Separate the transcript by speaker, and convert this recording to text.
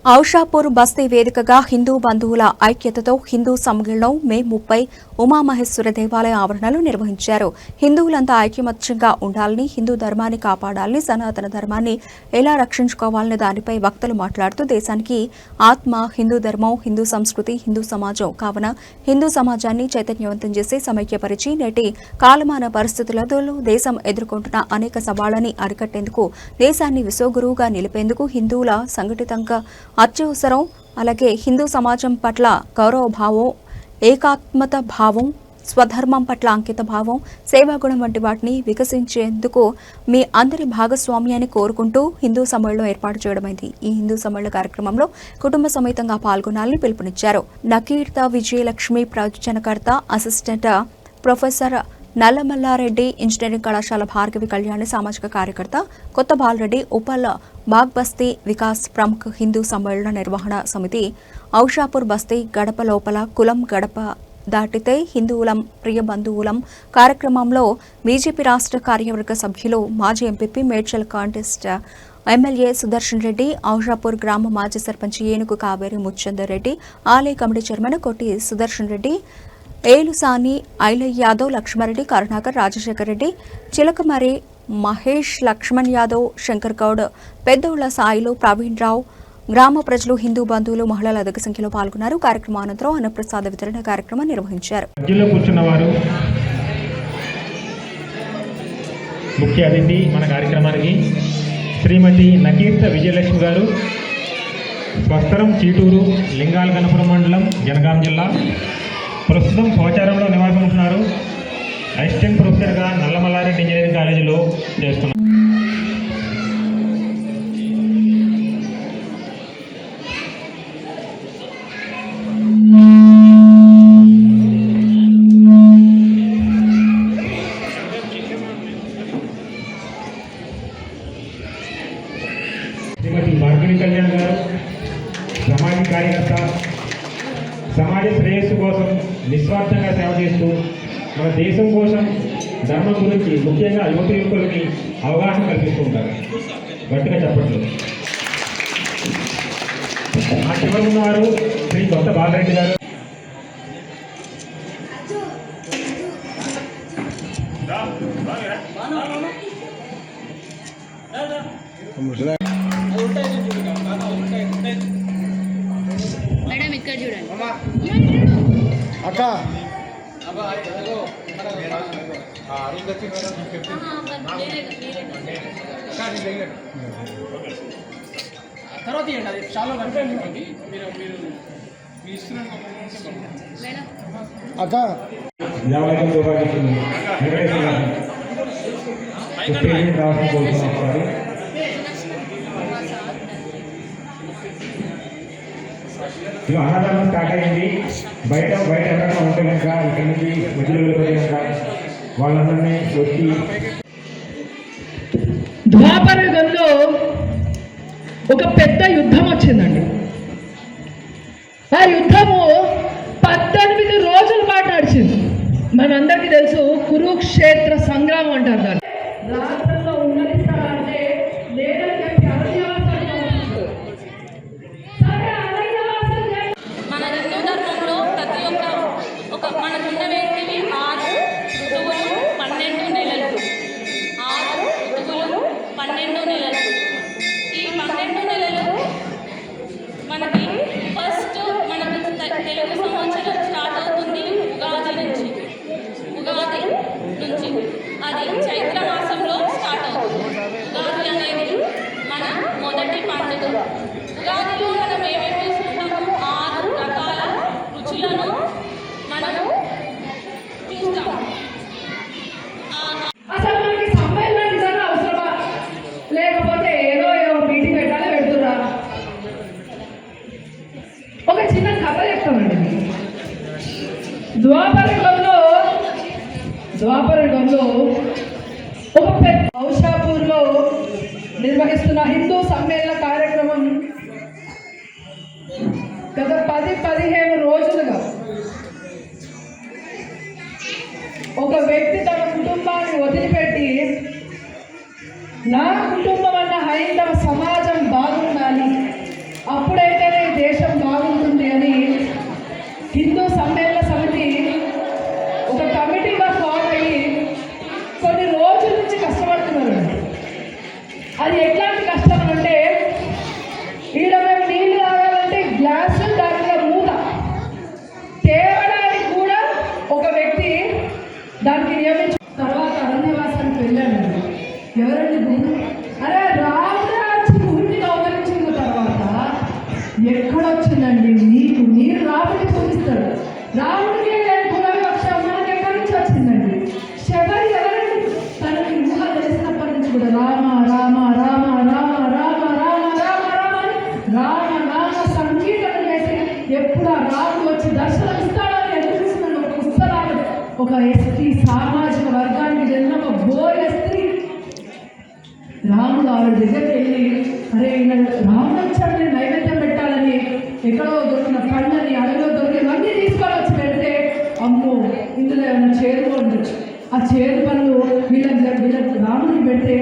Speaker 1: ఔషాపూర్ బస్తీ వేదికగా హిందూ బంధువుల ఐక్యతతో హిందూ సమ్మేళనం మే 30 ఉమామహేశ్వర దేవాలయ ఆవరణలో నిర్వహించారు. హిందువులంతా ఐకమత్యంగా ఉండాలని, హిందూ ధర్మాన్ని కాపాడాలని, సనాతన ధర్మాన్ని ఎలా రక్షించుకోవాలనే దానిపై వక్తలు మాట్లాడుతూ దేశానికి ఆత్మ హిందూ ధర్మం, హిందూ సంస్కృతి, హిందూ సమాజం కావున హిందూ సమాజాన్ని చైతన్యవంతం చేసి సమైక్యపరిచి నేటి కాలమాన పరిస్థితులలో దేశం ఎదుర్కొంటున్న అనేక సవాళ్లని అరికట్టేందుకు, దేశాన్ని విశ్వగురువుగా నిలిపేందుకు హిందువుల సంఘటితంగా అత్యవసరం. అలాగే హిందూ సమాజం పట్ల గౌరవభావం, ఏకాత్మత భావం, స్వధర్మం పట్ల అంకిత భావం, సేవాగుణం వంటి వాటిని వికసించేందుకు మీ అందరి భాగస్వామ్యాన్ని కోరుకుంటూ హిందూ సమ్మేళనం ఏర్పాటు చేయడమైంది. ఈ హిందూ సమ్మేళన కార్యక్రమంలో కుటుంబ సమేతంగా పాల్గొనాలని పిలుపునిచ్చారు. నకీర్త విజయలక్ష్మి ప్రవచనకర్త, అసిస్టెంట్ ప్రొఫెసర్ నల్లమల్లారెడ్డి, ఇంజనీరింగ్ కళాశాల భార్గవి కళ్యాణి సామాజిక కార్యకర్త, కొత్త బాలరెడ్డి, ఉపల్ బాగ్ బస్తీ వికాస్ ప్రముఖ హిందూ సమ్మేళన నిర్వహణ సమితి, ఔషాపూర్ బస్తీ గడప లోపల కులం గడప దాటితే హిందువులం ప్రియ బంధువులం కార్యక్రమంలో బీజేపీ రాష్ట్ర కార్యవర్గ సభ్యులు, మాజీ MPP, Medchal contest MLA Sudarshan Reddy, Aushapur గ్రామ మాజీ సర్పంచ్ ఏనుగు కావేరి ముచ్చందర్ రెడ్డి, ఆలయ కమిటీ చైర్మన్ కొట్టి సుదర్శన్ రెడ్డి, ఏలుసాని ఐలయ్య యాదవ్, లక్ష్మారెడ్డి, కరుణాకర్, రాజశేఖర్ రెడ్డి, చిలకమరి మహేష్, లక్ష్మణ్ యాదవ్, శంకర్ గౌడ్, పెద్దోళ్ల సాయిలు, ప్రవీణ్ రావు, గ్రామ ప్రజలు, హిందూ బంధువులు, మహిళలు అధిక సంఖ్యలో పాల్గొన్నారు. కార్యక్రమం అనంతరం అన్నప్రసాద వితరణ కార్యక్రమం నిర్వహించారు.
Speaker 2: ముఖ్య అతిథి మన కార్యక్రమానికి శ్రీమతి నకీర్త విజయలక్ష్మి గారు, స్వస్థరం చీటూరు, లింగాల గణపురం మండలం, జనగాం జిల్లా. ప్రస్తుతం పోచారంలో నివాసం ఉంటున్నారు. అసిస్టెంట్ ప్రొఫెసర్గా నల్లమల్లారెడ్డి ఇంజనీరింగ్ కాలేజీలో చేస్తున్నారు. శ్రీమతి భార్గవి కళ్యాణ్ గారు, సమాజ కార్యకర్త, సమాజ శ్రేయస్సు కోసం నిస్వార్థంగా సేవ చేస్తూ మన దేశం కోసం ధర్మం గురించి ముఖ్యంగా యువకులకి అవగాహన కల్పిస్తూ ఉంటారు. గట్టిగా చెప్పట్లేదు. ఆ చివరి ఉన్నవారు శ్రీ కొత్త బాలరెడ్డి గారు.
Speaker 3: మేడం ఇక్కడ చూడండి
Speaker 4: అక్క
Speaker 5: తర్వాత ఇవ్వండి, అది చాలా కనిపించండి. మీరు
Speaker 4: అక్క
Speaker 2: అన్నదానం స్టార్ట్ అయింది. బయట ఎవరైనా ఉంటే కనుక ఇక్కడి నుంచి మధ్యలో వెళ్ళిపోయి కనుక వాళ్ళందరినీ వచ్చి.
Speaker 6: ద్వాపర యుగంలో ఒక పెద్ద యుద్ధం వచ్చిందండి. ఆ యుద్ధము 18 రోజుల పాటు నడిచింది. మనందరికీ తెలుసు, కురుక్షేత్ర సంగ్రామం అంటారు దాన్ని. రాష్ట్రంలో ఉన్నదిస్తారంటే లేదని చెప్పి
Speaker 3: మన హిందూ ధర్మంలో ప్రతి ఒక్క మనకున్న వ్యక్తికి 6 ఋతువులు 12 నెలలు, 6 ఋతువులు 12 నెలలు. ఈ 12 నెలలు మనకి ఫస్ట్ మనకు తెలుగు సంవత్సరం స్టార్ట్ అవుతుంది ఉగాది నుంచి. అది చైత్ర మాసంలో స్టార్ట్ అవుతుంది. ఉగాది అనేది మన మొదటి పండుగ. ఉగాదిలో మనం ఏమేమి చేసుకుంటాము? 6 రకాల రుచులను మనము చూస్తాము.
Speaker 6: అసలు మనకి సమ్మేళనం నిజంగా అవసరమా, లేకపోతే ఏదో మీటింగ్ పెట్టాలి పెడుతురా? ఒక చిన్న కథ చెప్తామండి. ద్వాపర యుగంలో ఒక పెద్ద ఔషాపూర్లో నిర్వహిస్తున్న హిందూ సమ్మేళన కార్యక్రమం గత 10-15 రోజులుగా ఒక వ్యక్తి తన కుటుంబాన్ని వదిలిపెట్టి నా కుటుంబం అన్న హైందవ సమాజం బాగుండాలి, అప్పుడే ఎక్కడొచ్చిందండి మీకు? మీరు రాముడిని పూజిస్తారు, రాముడికి లేని కులపక్షం మనకి ఎక్కడి నుంచి వచ్చిందండి? శబరి ఎవరండి? తనకి ఊహ తెలిసినప్పటి నుంచి కూడా రామ రామ రామ రామ రామ రామ రామ రామ అని రామ నామ సంకీర్తన చేసి ఎప్పుడు ఆ రాముడు వచ్చి దర్శనం ఇస్తాడని ఎదురు చూస్తున్నాడు. ఒక పుస్తకాలు ఒక ఎస్టీ సామాజిక వర్గానికి చెందిన ఒక బోయ స్త్రీ రాముడు ఆవిడ దగ్గరికి వెళ్ళి, అరే ఈయన రాముడు వచ్చాడు, నేను నైవేద్యం పెట్టాలని ఎక్కడో దొరికిన పండ్లని అడవిలో దొరికినవన్నీ తీసుకొని వచ్చి పెడితే, అమ్మో ఇందులో ఏమైనా చేదు ఉండొచ్చు, ఆ చేదు పనులు వీళ్ళకి రాముడికి పెడితే